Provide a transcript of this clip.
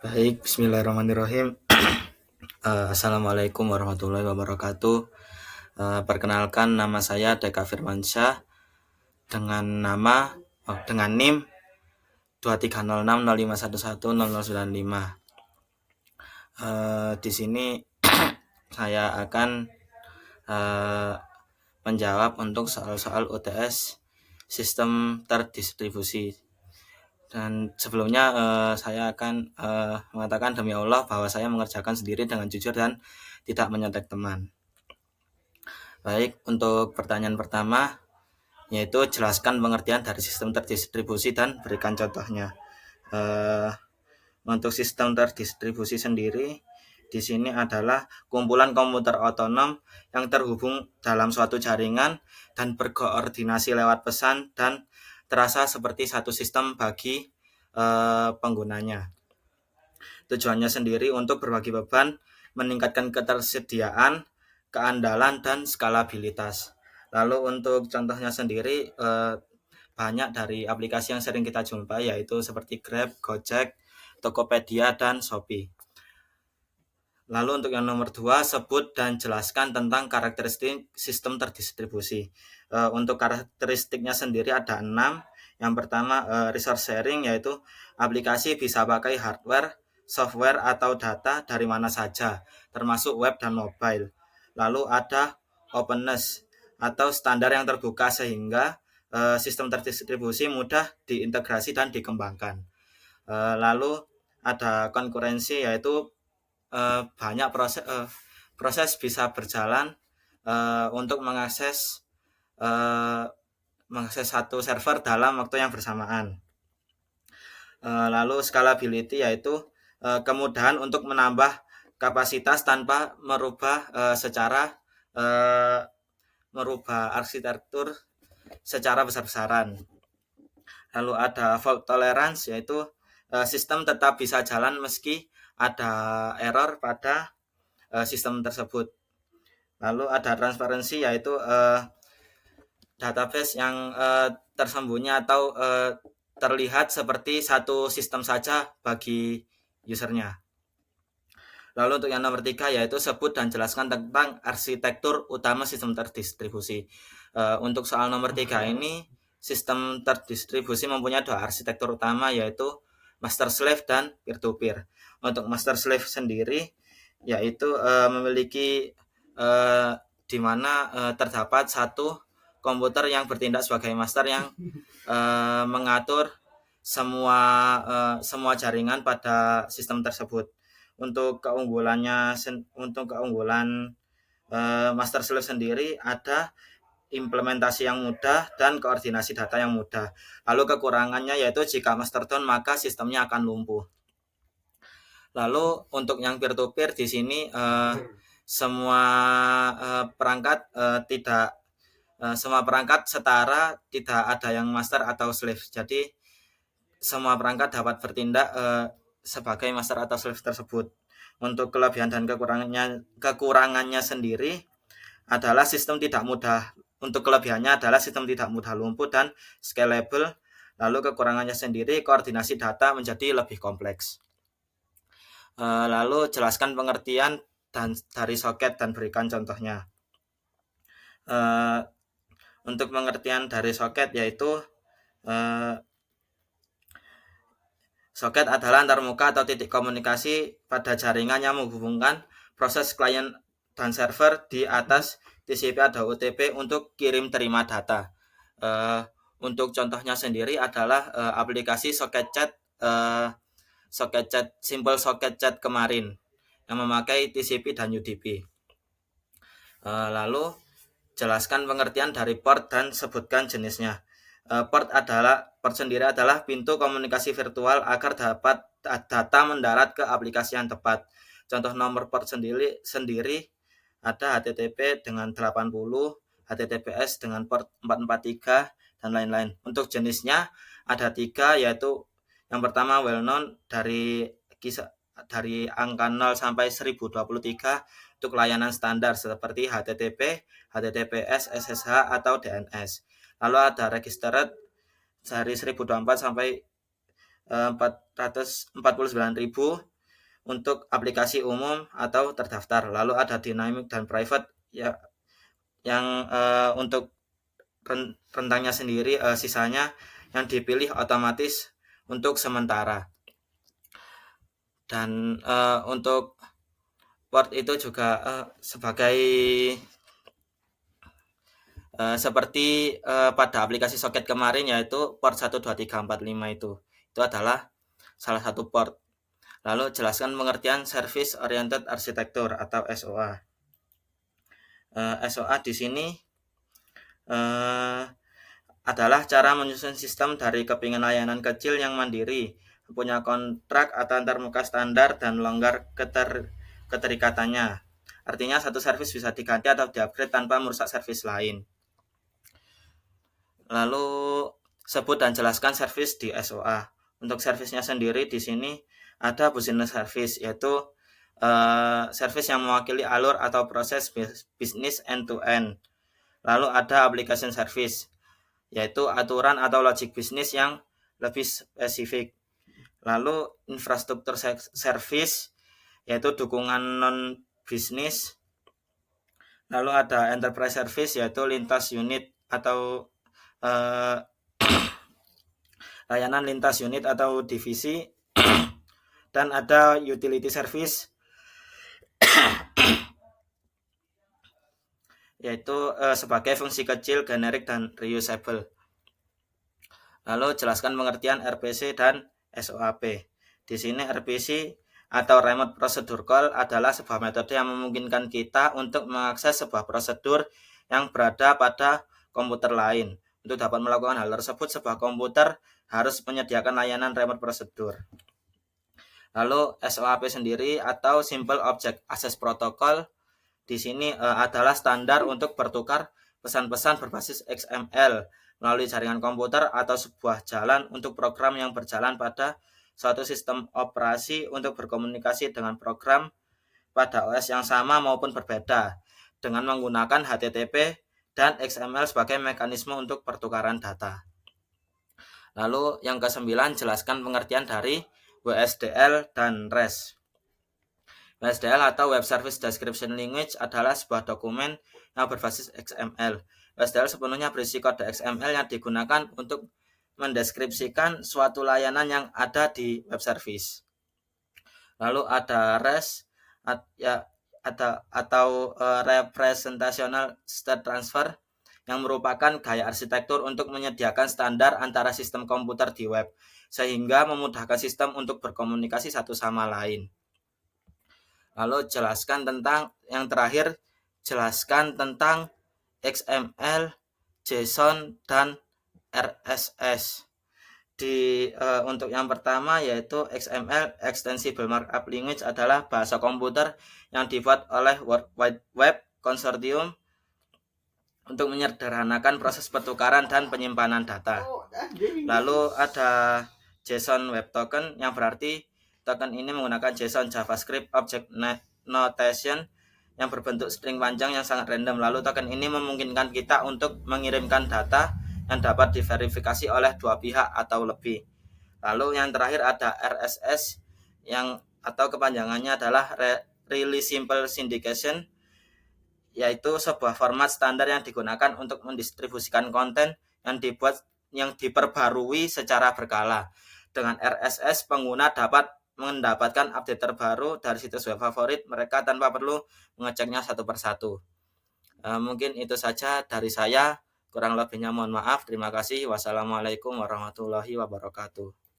Baik, bismillahirrahmanirrahim. Assalamualaikum warahmatullahi wabarakatuh. Perkenalkan, nama saya Deka Firmansyah dengan dengan NIM 230605110095. Di sini saya akan menjawab untuk soal-soal UTS sistem terdistribusi. Dan sebelumnya saya akan mengatakan demi Allah bahwa saya mengerjakan sendiri dengan jujur dan tidak menyontek teman. Baik, untuk pertanyaan pertama, yaitu jelaskan pengertian dari sistem terdistribusi dan berikan contohnya. Untuk sistem terdistribusi sendiri, di sini adalah kumpulan komputer otonom yang terhubung dalam suatu jaringan dan berkoordinasi lewat pesan dan terasa seperti satu sistem bagi penggunanya. Tujuannya sendiri untuk berbagi beban, meningkatkan ketersediaan, keandalan, dan skalabilitas. Lalu untuk contohnya sendiri, banyak dari aplikasi yang sering kita jumpai, yaitu seperti Grab, Gojek, Tokopedia, dan Shopee. Lalu untuk yang nomor 2, sebut dan jelaskan tentang karakteristik sistem terdistribusi. Untuk karakteristiknya sendiri ada 6. Yang pertama, resource sharing, yaitu aplikasi bisa pakai hardware, software, atau data dari mana saja, termasuk web dan mobile. Lalu ada openness, atau standar yang terbuka sehingga sistem terdistribusi mudah diintegrasi dan dikembangkan. Lalu ada konkurensi, yaitu banyak proses bisa berjalan untuk mengakses satu server dalam waktu yang bersamaan. Lalu scalability, yaitu kemudahan untuk menambah kapasitas tanpa merubah arsitektur secara besar-besaran. Lalu ada fault tolerance, yaitu sistem tetap bisa jalan meski ada error pada sistem tersebut. Lalu ada transparansi, yaitu database yang tersembunyi atau terlihat seperti satu sistem saja bagi usernya. Lalu untuk yang nomor 3, yaitu sebut dan jelaskan tentang arsitektur utama sistem terdistribusi. Untuk soal nomor 3 ini, sistem terdistribusi mempunyai 2 arsitektur utama, yaitu master slave dan peer-to-peer. Untuk master slave sendiri, yaitu memiliki di mana terdapat satu komputer yang bertindak sebagai master yang mengatur semua jaringan pada sistem tersebut. Untuk keunggulan master slave sendiri ada implementasi yang mudah dan koordinasi data yang mudah. Lalu kekurangannya yaitu jika master down maka sistemnya akan lumpuh. Lalu untuk yang peer-to-peer di sini semua perangkat setara, tidak ada yang master atau slave. Jadi semua perangkat dapat bertindak sebagai master atau slave tersebut. Untuk kelebihan dan kekurangannya sendiri adalah sistem tidak mudah. Untuk kelebihannya adalah sistem tidak mudah lumpuh dan scalable. Lalu kekurangannya sendiri koordinasi data menjadi lebih kompleks. Lalu jelaskan pengertian dari soket dan berikan contohnya. Untuk pengertian dari soket yaitu soket adalah antarmuka atau titik komunikasi pada jaringan yang menghubungkan proses klien dan server di atas TCP atau UTP untuk kirim terima data. Untuk contohnya sendiri adalah aplikasi socket chat simple socket chat kemarin yang memakai TCP dan UDP. Lalu jelaskan pengertian dari port dan sebutkan jenisnya. Port sendiri adalah pintu komunikasi virtual agar dapat data mendarat ke aplikasi yang tepat. Contoh nomor port sendiri ada HTTP dengan 80, HTTPS dengan port 443 dan lain-lain. Untuk jenisnya ada 3, yaitu yang pertama well known dari angka 0 sampai 1023 untuk layanan standar seperti HTTP, HTTPS, SSH atau DNS. Lalu ada registered dari 1024 sampai 449.000 untuk aplikasi umum atau terdaftar. Lalu ada dynamic dan private ya, yang untuk rentangnya sendiri, sisanya yang dipilih otomatis untuk sementara. Dan untuk port itu juga sebagai seperti pada aplikasi soket kemarin, yaitu port 12345 itu adalah salah satu port. Lalu jelaskan pengertian Service Oriented Architecture atau SOA. SOA di sini adalah cara menyusun sistem dari kepingan layanan kecil yang mandiri, punya kontrak atau antarmuka standar dan longgar keterikatannya. Artinya satu servis bisa diganti atau di-upgrade tanpa merusak servis lain. Lalu sebut dan jelaskan servis di SOA. Untuk servisnya sendiri di sini ada business service, yaitu servis yang mewakili alur atau proses bisnis end to end. Lalu ada application service, yaitu aturan atau logic bisnis yang lebih spesifik. Lalu infrastruktur service, yaitu dukungan non bisnis. Lalu ada enterprise service, yaitu lintas unit atau layanan lintas unit atau divisi. Dan ada utility service, yaitu sebagai fungsi kecil, generik, dan reusable. Lalu jelaskan pengertian RPC dan SOAP. Di sini RPC atau Remote Procedure Call adalah sebuah metode yang memungkinkan kita untuk mengakses sebuah prosedur yang berada pada komputer lain. Untuk dapat melakukan hal tersebut, sebuah komputer harus menyediakan layanan remote procedure. Lalu SOAP sendiri atau Simple Object Access Protocol di sini adalah standar untuk bertukar pesan-pesan berbasis XML melalui jaringan komputer atau sebuah jalan untuk program yang berjalan pada suatu sistem operasi untuk berkomunikasi dengan program pada OS yang sama maupun berbeda dengan menggunakan HTTP dan XML sebagai mekanisme untuk pertukaran data. Lalu yang ke-9, jelaskan pengertian dari WSDL dan REST. WSDL atau Web Service Description Language adalah sebuah dokumen yang berbasis XML. WSDL sepenuhnya berisi kode XML yang digunakan untuk mendeskripsikan suatu layanan yang ada di web service. Lalu ada REST atau Representational State Transfer, yang merupakan gaya arsitektur untuk menyediakan standar antara sistem komputer di web, sehingga memudahkan sistem untuk berkomunikasi satu sama lain. Lalu jelaskan tentang yang terakhir, jelaskan tentang XML, JSON, dan RSS. Untuk yang pertama yaitu XML, Extensible Markup Language, adalah bahasa komputer yang dibuat oleh World Wide Web Consortium untuk menyederhanakan proses pertukaran dan penyimpanan data. Lalu ada JSON Web Token, yang berarti token ini menggunakan JSON JavaScript Object Notation yang berbentuk string panjang yang sangat random. Lalu token ini memungkinkan kita untuk mengirimkan data yang dapat diverifikasi oleh dua pihak atau lebih. Lalu yang terakhir ada RSS, yang atau kepanjangannya adalah Really Simple Syndication, yaitu sebuah format standar yang digunakan untuk mendistribusikan konten yang diperbarui secara berkala. Dengan RSS, pengguna dapat mendapatkan update terbaru dari situs web favorit mereka tanpa perlu mengeceknya satu persatu. Mungkin itu saja dari saya. Kurang lebihnya mohon maaf. Terima kasih. Wassalamualaikum warahmatullahi wabarakatuh.